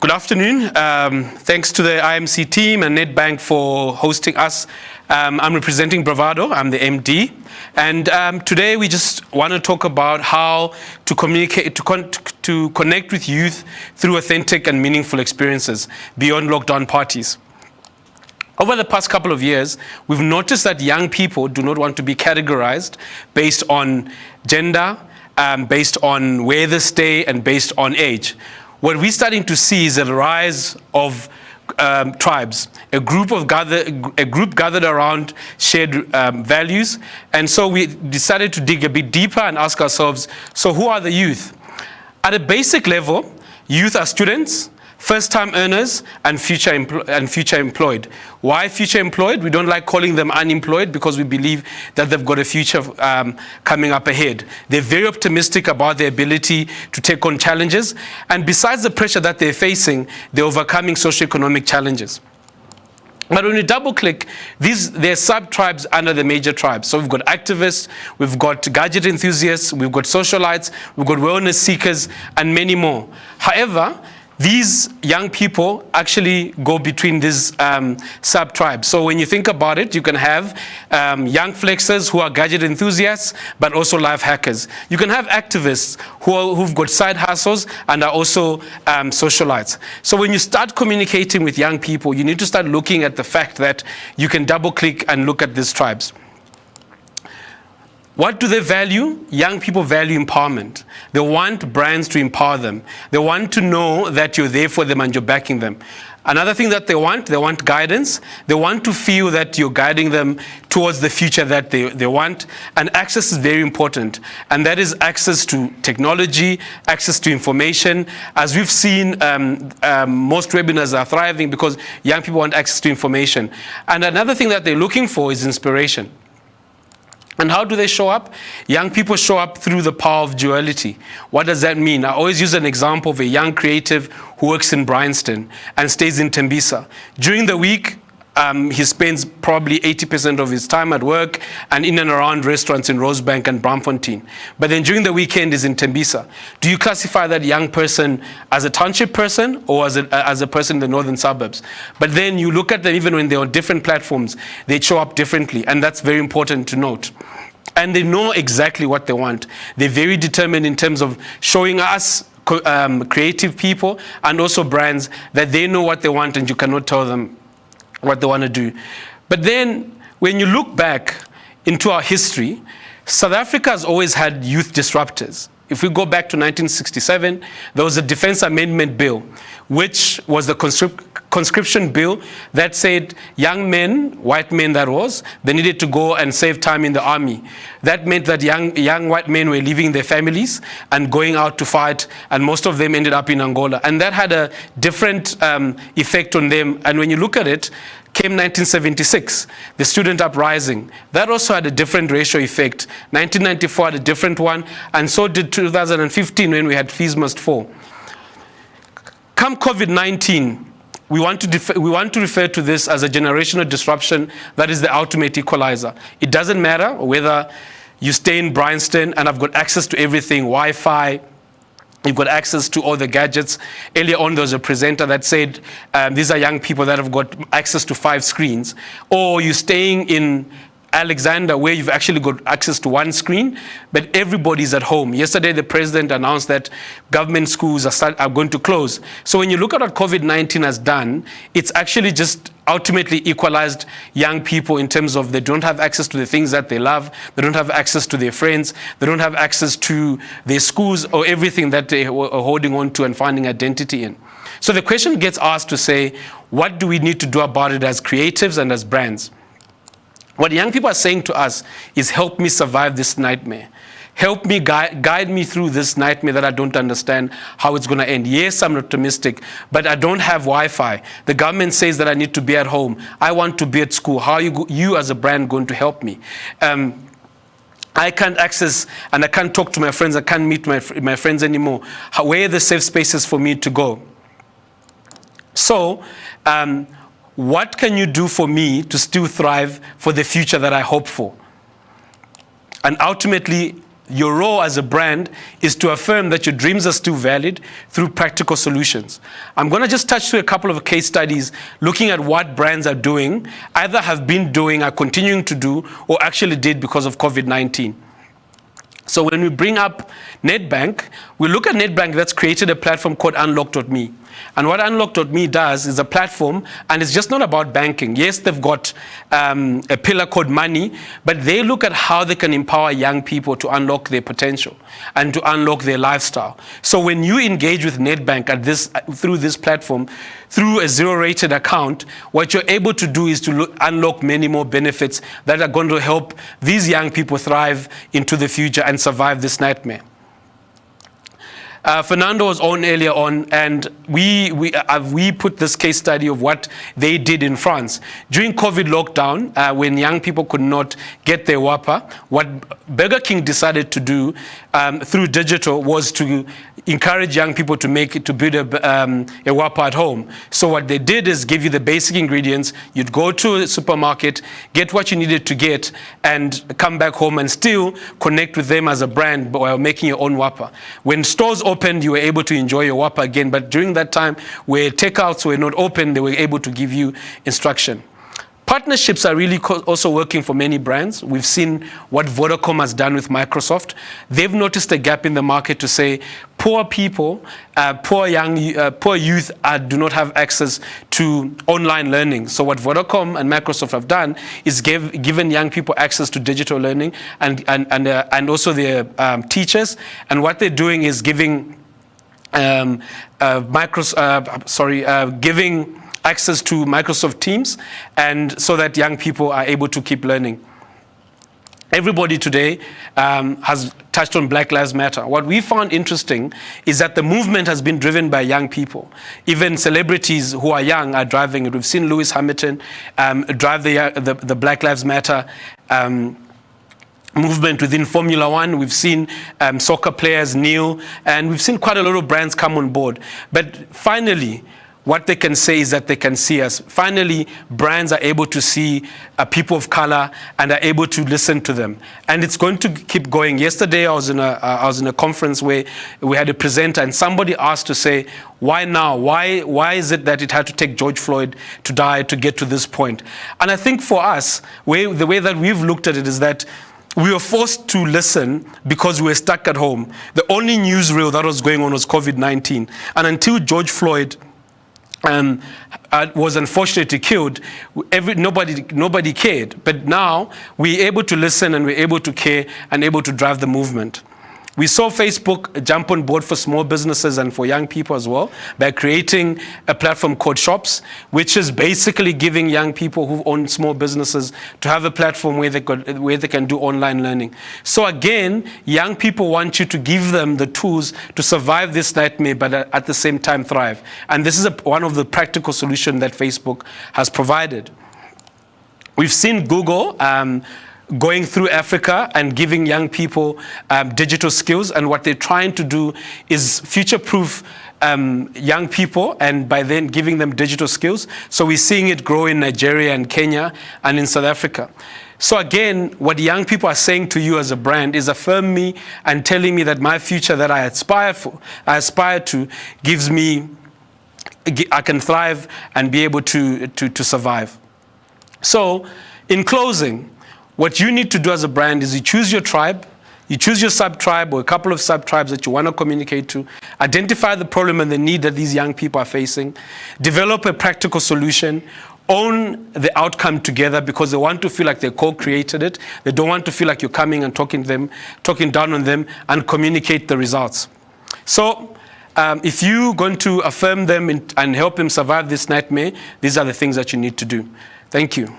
Good afternoon. Thanks to the IMC team and Nedbank for hosting us. I'm representing Bravado. I'm the MD. And today we just want to talk about how to communicate, to connect with youth through authentic and meaningful experiences beyond lockdown parties. Over the past couple of years, we've noticed that young people do not want to be categorized based on gender, based on where they stay, and based on age. What we're starting to see is a rise of tribes, a group gathered around shared values. And so we decided to dig a bit deeper and ask ourselves, so who are the youth? At a basic level, youth are students, first-time earners, and future employed. Why future employed? We don't like calling them unemployed because we believe that they've got a future coming up ahead. They're very optimistic about their ability to take on challenges, and besides the pressure that they're facing, they're overcoming socioeconomic challenges. But when we double-click, they're sub-tribes under the major tribes. So we've got activists, we've got gadget enthusiasts, we've got socialites, we've got wellness seekers, and many more. However, these young people actually go between these sub-tribes. So when you think about it, you can have young flexers who are gadget enthusiasts, but also life hackers. You can have activists who've got side hustles and are also socialites. So when you start communicating with young people, you need to start looking at the fact that you can double-click and look at these tribes. What do they value? Young people value empowerment. They want brands to empower them. They want to know that you're there for them and you're backing them. Another thing that they want guidance. They want to feel that you're guiding them towards the future that they want. And access is very important. And that is access to technology, access to information. As we've seen, most webinars are thriving because young people want access to information. And another thing that they're looking for is inspiration. And how do they show up? Young people show up through the power of duality. What does that mean? I always use an example of a young creative who works in Bryanston and stays in Tembisa. During the week, he spends probably 80% of his time at work and in and around restaurants in Rosebank and Braamfontein. But then during the weekend is in Tembisa. Do you classify that young person as a township person or as a person in the northern suburbs? But then you look at them, even when they're on different platforms, they show up differently, and that's very important to note. And they know exactly what they want. They're very determined in terms of showing us creative people and also brands that they know what they want and you cannot tell them what they want to do. But then when you look back into our history, South Africa has always had youth disruptors. If we go back to 1967, there was a Defense Amendment Bill, which was the conscription bill that said young men, white men that was, they needed to go and save time in the army. That meant that young white men were leaving their families and going out to fight, and most of them ended up in Angola. And that had a different effect on them. And when you look at it, came 1976, the student uprising. That also had a different ratio effect. 1994 had a different one, and so did 2015 when we had Fees Must Fall. Come COVID-19, we want to refer to this as a generational disruption that is the ultimate equalizer. It doesn't matter whether you stay in Bryanston and I've got access to everything, Wi-Fi, you've got access to all the gadgets. Earlier on, there was a presenter that said, these are young people that have got access to 5 screens. Or you're staying in Alexander, where you've actually got access to 1 screen, but everybody's at home. Yesterday, the president announced that government schools are going to close. So when you look at what COVID-19 has done, it's actually just ultimately equalized young people in terms of they don't have access to the things that they love, they don't have access to their friends, they don't have access to their schools or everything that they are holding on to and finding identity in. So the question gets asked to say, what do we need to do about it as creatives and as brands? What young people are saying to us is, help me survive this nightmare. Help me, guide me through this nightmare that I don't understand how it's going to end. Yes, I'm optimistic, but I don't have Wi-Fi. The government says that I need to be at home. I want to be at school. How are you as a brand going to help me? I can't access and I can't talk to my friends. I can't meet my friends anymore. Where are the safe spaces for me to go? So, what can you do for me to still thrive for the future that I hope for? And ultimately, your role as a brand is to affirm that your dreams are still valid through practical solutions. I'm going to just touch through a couple of case studies looking at what brands are doing, either have been doing, are continuing to do, or actually did because of COVID-19. So when we bring up Nedbank, we look at Nedbank that's created a platform called Unlock.me. And what Unlock.me does is a platform, and it's just not about banking. Yes, they've got a pillar called money, but they look at how they can empower young people to unlock their potential and to unlock their lifestyle. So when you engage with Nedbank through this platform, through a zero-rated account, what you're able to do is to unlock many more benefits that are going to help these young people thrive into the future and survive this nightmare. Fernando was on earlier on, and we put this case study of what they did in France. During COVID lockdown, when young people could not get their Whopper, what Burger King decided to do through digital was to encourage young people to build a Whopper at home. So what they did is give you the basic ingredients. You'd go to a supermarket, get what you needed to get, and come back home and still connect with them as a brand while making your own Whopper. When stores opened, you were able to enjoy your Whopper again. But during that time where takeouts were not open, they were able to give you instruction. Partnerships are really also working for many brands. We've seen what Vodacom has done with Microsoft. They've noticed a gap in the market to say poor people, poor youth do not have access to online learning. So what Vodacom and Microsoft have done is given young people access to digital learning and also their teachers. And what they're doing is giving giving access to Microsoft Teams, and so that young people are able to keep learning. Everybody today has touched on Black Lives Matter. What we found interesting is that the movement has been driven by young people. Even celebrities who are young are driving it. We've seen Lewis Hamilton drive the Black Lives Matter movement within Formula One. We've seen soccer players kneel, and we've seen quite a lot of brands come on board. But finally, what they can say is that they can see us. Finally, brands are able to see people of color and are able to listen to them. And it's going to keep going. Yesterday, I was in a conference where we had a presenter, and somebody asked to say, why now? Why is it that it had to take George Floyd to die to get to this point? And I think for us, the way that we've looked at it is that we were forced to listen because we were stuck at home. The only newsreel that was going on was COVID-19. And until George Floyd was unfortunately killed, nobody cared. But now we're able to listen, and we're able to care, and able to drive the movement. We saw Facebook jump on board for small businesses and for young people as well by creating a platform called Shops, which is basically giving young people who own small businesses to have a platform where they can do online learning. So again, young people want you to give them the tools to survive this nightmare, but at the same time thrive. And this is one of the practical solutions that Facebook has provided. We've seen Google going through Africa and giving young people digital skills, and what they're trying to do is future-proof young people, and by then giving them digital skills. So we're seeing it grow in Nigeria and Kenya and in South Africa. So again, what young people are saying to you as a brand is affirm me and telling me that my future that I aspire to gives me, I can thrive and be able to survive. So in closing, what you need to do as a brand is you choose your tribe, you choose your sub-tribe or a couple of sub-tribes that you want to communicate to, identify the problem and the need that these young people are facing, develop a practical solution, own the outcome together because they want to feel like they co-created it. They don't want to feel like you're coming and talking down on them, and communicate the results. So if you're going to affirm them and help them survive this nightmare, these are the things that you need to do. Thank you.